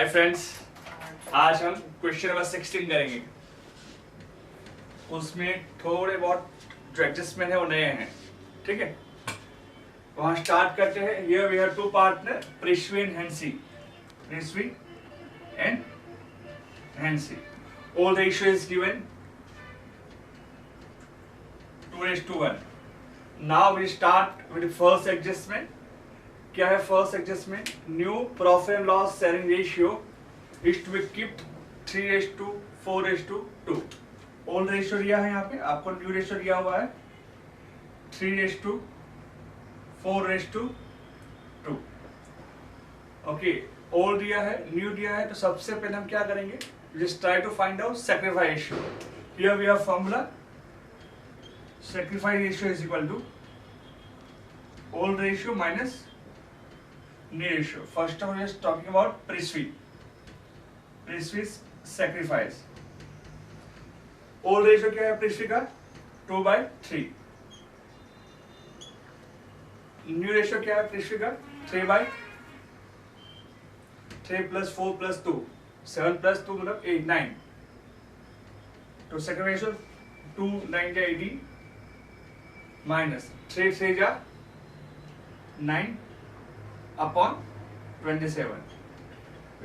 Hi friends, आज हम question number 16 करेंगे। उसमें थोड़े बहुत जो एडजस्टमेंट है वो नए हैं, ठीक है। वहां स्टार्ट करते हैं। Here we have two partner, Prithvi and Hansi. Prithvi and Hansi. All ratio is given 2:1. Now we start with the first adjustment. क्या है first adjustment? New profit and loss sharing ratio is to be keeped 3:4:2। Old ratio दिया है यहाँ पे, आपको new ratio दिया हुआ है 3:4:2। ओके, ओल्ड दिया है, न्यू दिया है, तो सबसे पहले हम क्या करेंगे? Just try to find out sacrifice ratio. Here we have formula, sacrifice ratio is equal to old ratio minus new ratio. First of all, just talking about Prithvi's sacrifice. Old ratio क्या है पृथ्वी का? 2/3. New ratio क्या है पृथ्वी का? 3/3 + 4 + 2, 7 + 2 मतलब 8, 9. तो sacrifice 2 9 का 18 minus 3 3 जा 9 upon 27.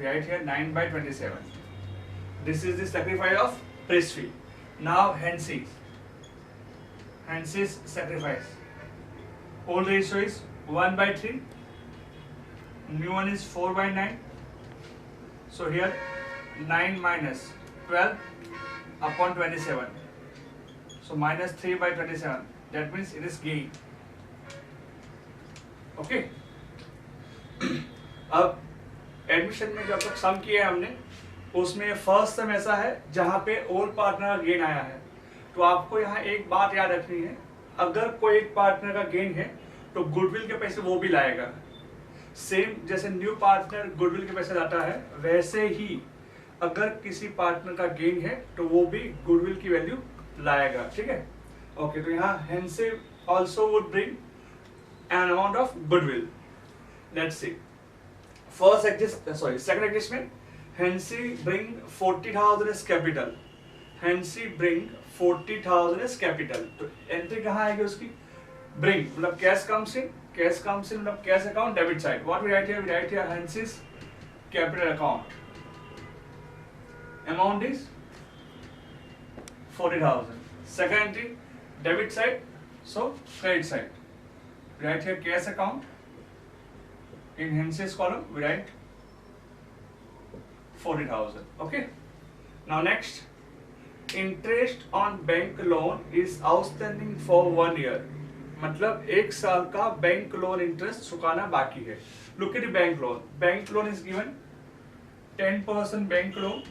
Right here 9/27. This is the sacrifice of Prithvi. Now Hansi's sacrifice. Old ratio is 1/3. New one is 4/9. So here 9 minus 12 upon 27. So minus 3/27. That means it is gain. Okay. अब admission में जब तक सम किया है हमने, उसमें first सम ऐसा है जहां पे ओल्ड पार्टनर का गेन आया है। तो आपको यहाँ एक बात याद रखनी है, अगर कोई एक पार्टनर का गेन है तो गुडविल के पैसे वो भी लाएगा। सेम जैसे न्यू पार्टनर गुडविल के पैसे लाता है, वैसे ही अगर किसी पार्टनर का गेन है तो वो भी गुडविल की वैल्यू लाएगा, ठीक है। ओके, तो यहाँ Hensi also would bring an amount of goodwill. Let's see. Second adjustment. Hansi bring 40,000 as capital. Hansi bring 40,000 as capital. तो एंट्री कहाँ आएगी उसकी? Bring मतलब कैश comes in मतलब cash account debit side. What we write here? We write here Hansi's capital account. Amount is 40,000. Second entry, debit side, so credit side. We write here cash account. In Hansi's column, we write 40,000. Okay. Now next, interest on bank loan is outstanding for 1 year. मतलब 1 साल का bank loan interest चुकाना बाकी है। Look at the bank loan. Bank loan is given 10% bank loan.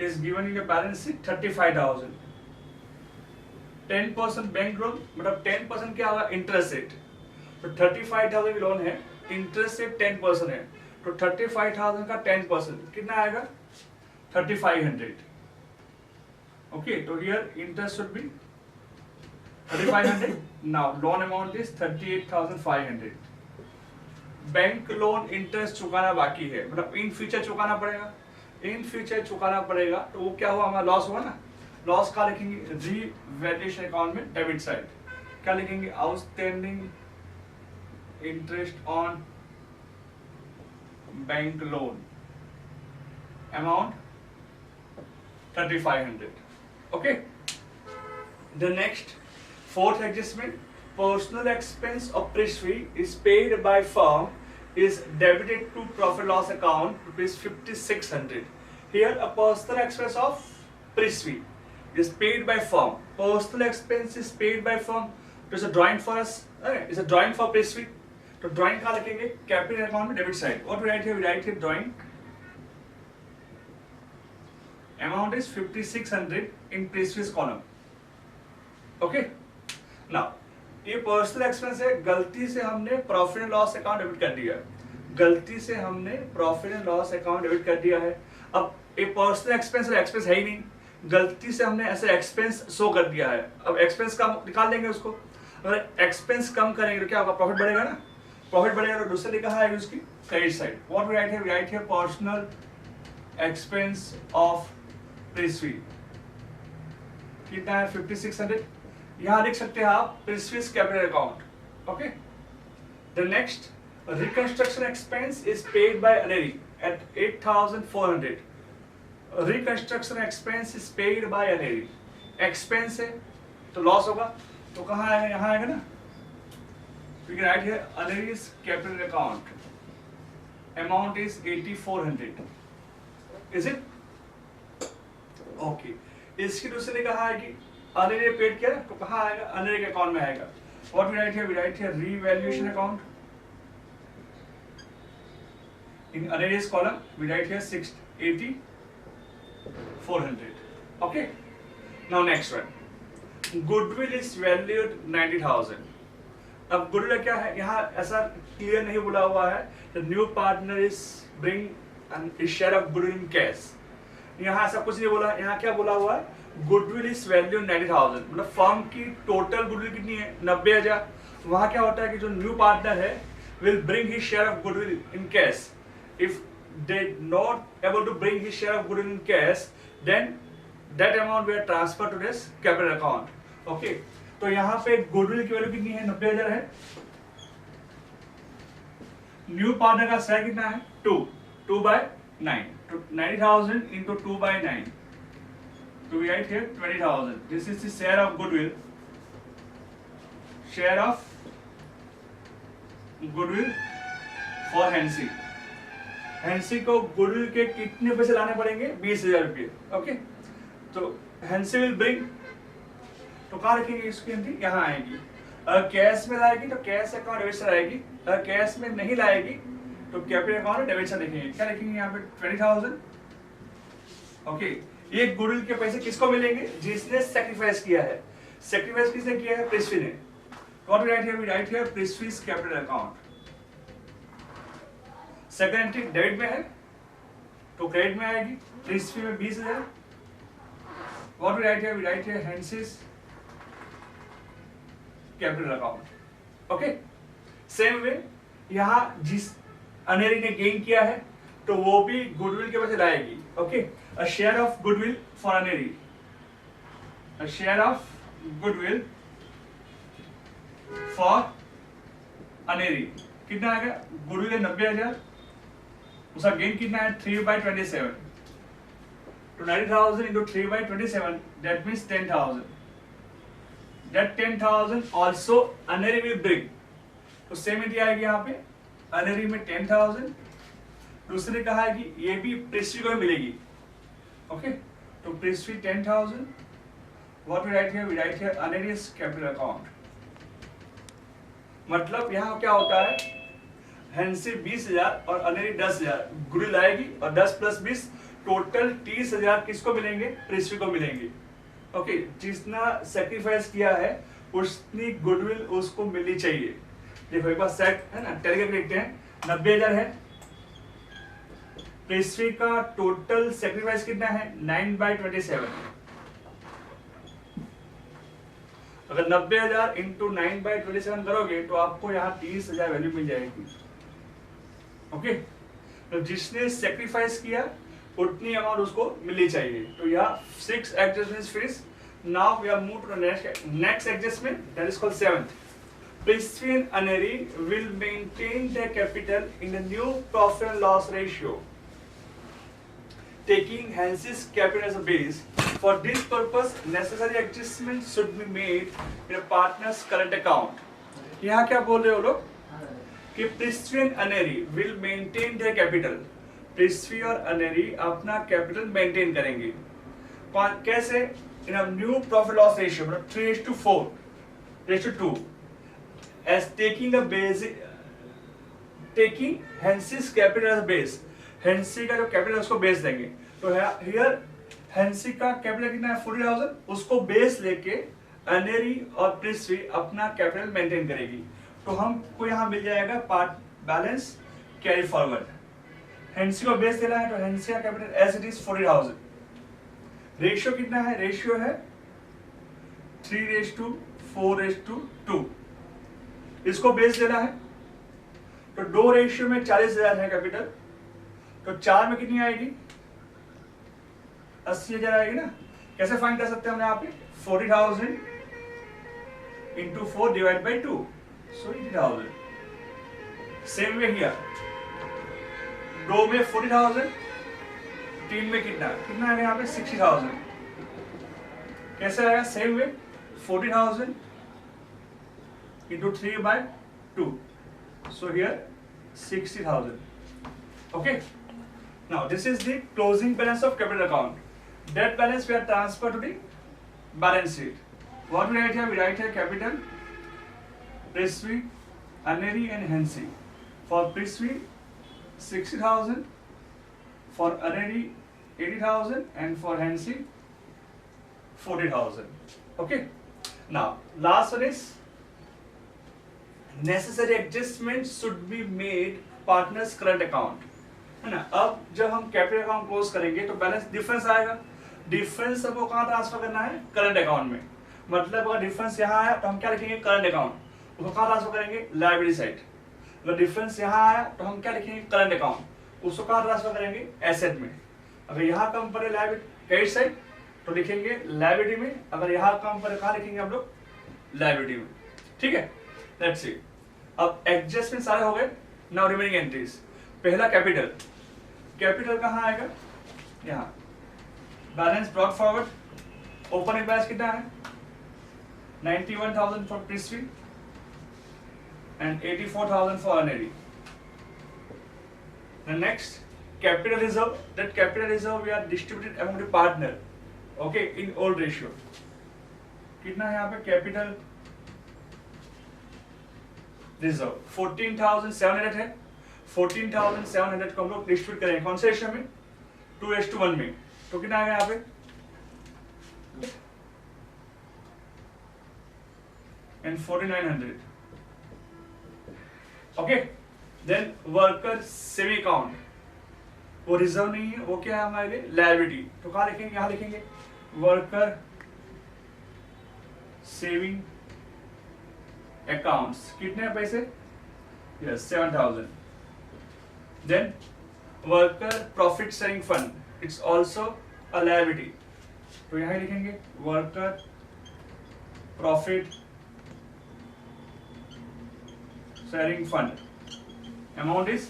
Is given in your balance sheet 35,000. 10% bank loan मतलब 10% क्या होगा? Interest rate. तो 35,000 लोन है, इंटरेस्ट रेट 10% है, तो 35,000 का 10% कितना आएगा? 3,500. ओके, तो here interest should be 3,500. Now loan amount is 38,500. Bank loan interest चुकाना बाकी है, मतलब इन फ्यूचर चुकाना पड़ेगा। तो वो क्या हुआ? हमारा लॉस हुआ ना। लॉस का लिखेंगे रीवैल्यूएशन अकाउंट में डेबिट साइड। क्या लिखेंगे? Outstanding interest on bank loan amount 3,500. Okay, the next fourth adjustment, personal expense of Prithvi is paid by firm is debited to profit loss account ₹5,600. Here a personal expense of Prithvi is paid by firm. Personal expense is paid by firm. So it's a drawing for us. It's a drawing for Prithvi. तो drawing कहाँ लिखेंगे? Capital account में debit side. What we write here? We write here drawing. Amount is 5,600 in Prithvi's column. Okay. Now ये personal expense है, गलती से हमने profit and loss account debit कर दिया है। अब ये पर्सनल एक्सपेंस है ही नहीं, गलती से हमने ऐसे एक्सपेंस शो कर दिया है। अब एक्सपेंस का निकाल देंगे उसको, अगर एक्सपेंस कम करेंगे तो क्या होगा? प्रॉफिट बढ़ेगा ना। प्रॉफिट बढ़ेगा तो दूसरे कहा है उसकी credit side. What we write here? We write here personal expense of Prithvi. कितना है? 5600. यहां लिख सकते हैं आप Prithvi's capital account. Okay. The next reconstruction expense is paid by Aneri at 8400. Reconstruction expense is paid by Aneri. Expense है तो लॉस होगा, तो कहाँ आएगा? यहाँ आएगा ना. We can write here Anery's capital account. Amount is 8400. Is it? Okay. इसकी दूसरे कहा है कि अनेरी पेड किया तो कहाँ आएगा? अनेरी के अकाउंट में आएगा. What we write here? We write here revaluation account. In Anery's column, we write here 680,400. Okay. Now next one. Goodwill is valued 90,000. अब गुडविल क्या है? यहाँ ऐसा क्लियर नहीं बोला हुआ है. The new partner is bring an share of goodwill in cash. यहाँ ऐसा कुछ नहीं बोला. यहाँ क्या बोला हुआ है? Goodwill is value 90,000. मतलब फर्म की टोटल गुडविल कितनी है? 90,000. वहाँ क्या होता है कि जो न्यू पार्टनर है will bring his share of goodwill in cash. If they not able to bring his share of goodwill in cash, then that amount will transfer to this capital account. Okay. तो यहाँ पे goodwill की value कितनी है? 90,000 है. New partner का share कितना है? 2/9. तो 90,000 into 2/9. तो we write here 20,000. This is the share of goodwill. Share of goodwill for Hensi. Hensi को गुडविल के कितने पैसे लाने पड़ेंगे? 20,000 रुपये. ओके. तो Hensi will bring, तो कहाँ रखेंगे इसकी एंट्री? यहाँ आएगी. अगर कैश में लाएगी तो कैश अकाउंट डेबिट साइड आएगी. अगर कैश में नहीं लाएगी तो कैपिटल अकाउंट डेबिट साइड लिखेंगे. क्या लिखेंगे यहाँ पे? 20,000. ओके. ये गुडविल के पैसे किसको मिलेंगे? जिसने सैक्रिफाइस किया है. सैक्रिफाइस किसने किया है? प्रिस्वी ने. What we write here? We write here Prithvi's capital account. Second entry debit में है तो क्रेडिट में आएगी. प्रिस्वी में 20,000. What we write here? We write here Hensi's capital account. Okay. Same way यहां जिस अनेरी ने गेन किया है तो वो भी गुडविल के पैसे लाएगी. Okay. A share of goodwill for Aneri. A share of goodwill for Aneri कितना आएगा? गुडविल है 90,000. उसका गेन कितना है? 3/27. तो 90,000 into 3/27, that means 10,000. That 10,000 also Anery will bring. तो सेम ही आएगी यहाँ पे. Anery में 10,000. दूसरे कहा है कि ये भी प्रिस्वी को मिलेगी. ओके. तो प्रिस्वी 10,000. What we write here? We write here Anery's capital account. मतलब यहाँ क्या होता है? हेंसी 20,000 और अनेरी 10,000 गुडविल आएगी और 10 + 20 टोटल 30,000 किसको मिलेंगे? प्रिस्वी को मिलेंगे. ओके. जितना सैक्रिफाइस किया है उतनी गुडविल उसको मिलनी चाहिए. देखो एक बार सेट है ना, टेली करके देखते हैं. 90,000 है. प्रिस्वी का टोटल सैक्रिफाइस कितना है? 9/27. अगर 90,000 into 9/27 करोगे तो आपको यहाँ 30,000 वैल्यू मिल जाएगी. ओके. तो जिसने सैक्रिफाइस किया उतनी अमाउंट उसको मिलनी चाहिए. तो यहाँ 6 adjustments finish. Now we are move to the next adjustment, that is called 7th. Prithvi and Anery will maintain their capital in the new profit and loss ratio, taking Hensi's capital as a base. For this purpose, necessary adjustments should be made in a partner's current account. यहाँ क्या बोल रहे हो लोग? कि Prithvi and Anery will maintain their capital. Prithvi और Anery अपना capital maintain करेंगे. कैसे? In a new profit loss ratio, मतलब 3:4:2. As taking Hensi's capital as base. Hensi का जो कैपिटल उसको बेस देंगे. तो here Hensi का कैपिटल कितना है? 40,000. उसको बेस लेके अनेरी और प्रिस्वी अपना कैपिटल मेंटेन करेगी. तो हमको यहाँ मिल जाएगा part balance carry forward. Hansi को बेस देना है तो हेंसी का capital as it is 40,000. Ratio कितना है? रेशियो है 3:4:2. इसको बेस देना है तो 2 रेशियो में 40,000 है कैपिटल, तो 4 में कितनी आएगी? 80,000 आएगी ना। कैसे फाइंड कर सकते हैं हम यहाँ पे? 40,000 into 4 divide by 2, so 80,000। Same way here, 2 में 40,000, 3 में कितना कितना आएगा यहाँ पे? 60,000। कैसे आएगा? Same way, 40,000 into 3 by 2, so here 60,000. Okay, now this is the closing balance of capital account. That balance we are transferred to the balance sheet. What we write here? We write here capital, Prithvi, Aneri and Hensi. For Prithvi 60,000, for Aneri 80,000 and for Hensi 40,000. Okay, now last one is necessary adjustments should be made partners current account, है ना। अब जब हम capital account close करेंगे तो balance difference आएगा। Difference सबको कहाँ ट्रांसफर करना है? करंट अकाउंट में। मतलब अगर डिफरेंस यहाँ आया तो हम क्या लिखेंगे? Current account. उसको कहाँ ट्रांसफर करेंगे? Liability side. अगर डिफरेंस यहाँ आया तो हम क्या लिखेंगे? Current account. उसको कहाँ ट्रांसफर करेंगे? एसेट में। अगर यहाँ कम पड़े लायबिलिटी क्रेडिट साइड तो लिखेंगे लायबिलिटी में। अगर यहाँ कम पड़े कहाँ लिखेंगे हम लोग? लायबिलिटी में। ठीक है, लेट्स सी। अब एडजस्टमेंट सारे हो गए। Now remaining entries. पहला कैपिटल, कैपिटल कहाँ आएगा? यहाँ। Balance brought forward, opening balance कितना है? 91,000 for Prithvi and 84,000 for Aneri. The next capital reserve, that capital reserve we are distributed among the partner, okay, in old ratio. कितना है यहाँ पे कैपिटल रिजर्व? 14,700 है। 14,700 को हम लोग डिस्ट्रीब्यूट करेंगे कौन से रेशियो में? 2:1 में। तो कितना आएगा यहाँ पे? And 4,900। Okay, then worker saving account, वो रिजर्व नहीं है, वो क्या है हमारे लिए? लायबिलिटी। तो कहाँ लिखेंगे? यहाँ लिखेंगे वर्कर सेविंग अकाउंट्स। कितने पैसे? Yes, 7,000। Then worker profit sharing fund, it's also a liability. तो यहाँ लिखेंगे worker profit sharing fund, amount is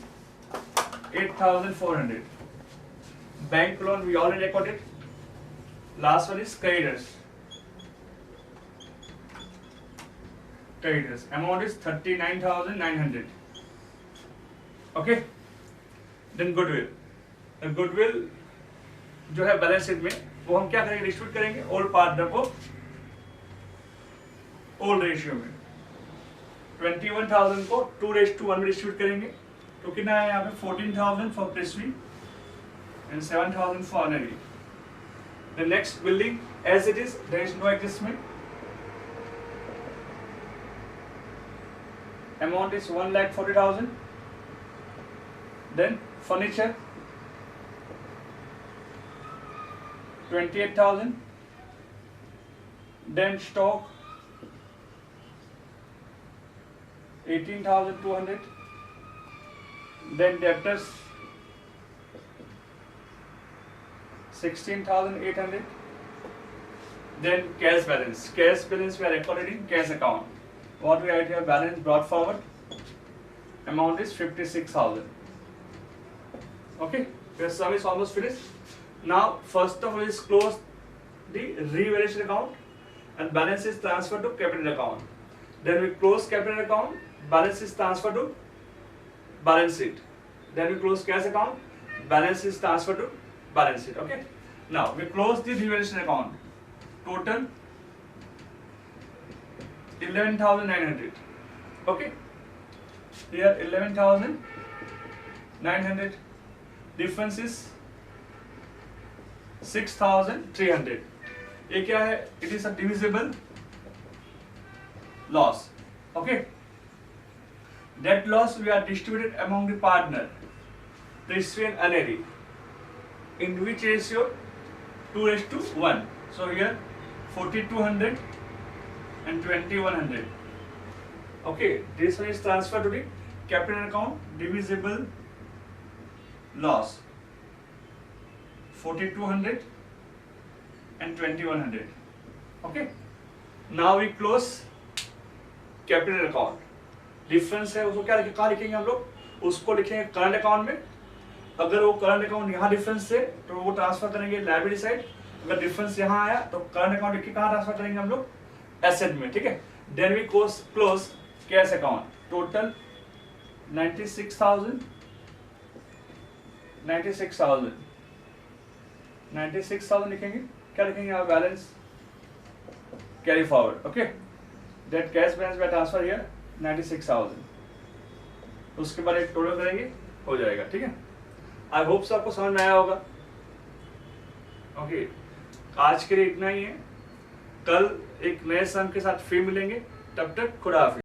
8,400. Bank loan we already recorded. Last one is creditors. Creditors amount is 39,900. Okay. Then goodwill. The goodwill जो है balance sheet में, वो हम क्या करेंगे? डिस्ट्रीब्यूट करेंगे ओल्ड पार्टनर को ओल्ड रेशियो में। 21,000 को 2:1 में डिस्ट्रीब्यूट करेंगे। तो कितना है यहाँ पे? 14,000 for Prithvi and 7,000 for Aneri. The next building as it is, there is no adjustment. Amount is 1,40,000। Then furniture 28,000। Then stock 18,200. Then debtors 16,800. Then cash balance. Cash balance we are recorded in cash account. What we write here? Balance brought forward. Amount is 56,000. Okay. Your sum is almost finished. Now, first of all, is close the revaluation account, and balance is transferred to capital account. Then we close capital account. Balance is transferred to balance sheet. Then we close cash account. Balance is transferred to balance sheet. Okay. Now we close the revaluation account. Total 11,900. Okay. Here 11,900. Difference is 6,300. ये क्या है? It is a divisible loss. Okay. That loss we are distributed among the partner, Prithvi and Aneri. In which ratio? 2:1. So here 4,200 and 2,100. Okay, this one is transferred to the capital account divisible loss 4200 and 2100. Okay, now we close capital account. Difference है उसको क्या कहाँ लिखेंगे हम लोग, उसको लिखेंगे current account में। अगर वो करंट अकाउंट यहाँ डिफरेंस है तो वो ट्रांसफर करेंगे लायबिलिटी साइड, अगर डिफरेंस यहाँ आया तो करंट अकाउंट लिख के कहाँ ट्रांसफर करेंगे हम लोग, एसेट में। ठीक है, then we close cash account, total 96,000 लिखेंगे। क्या लिखेंगे यहाँ, balance carry forward. Okay, that cash balance by transfer here 96,000, उसके बाद एक टोटल करेंगे, हो जाएगा। ठीक है, आई होप सो आपको समझ में आया होगा। ओके, आज के लिए इतना ही है, कल एक नए सम के साथ फिर मिलेंगे, तब तक खुदा हाफिज।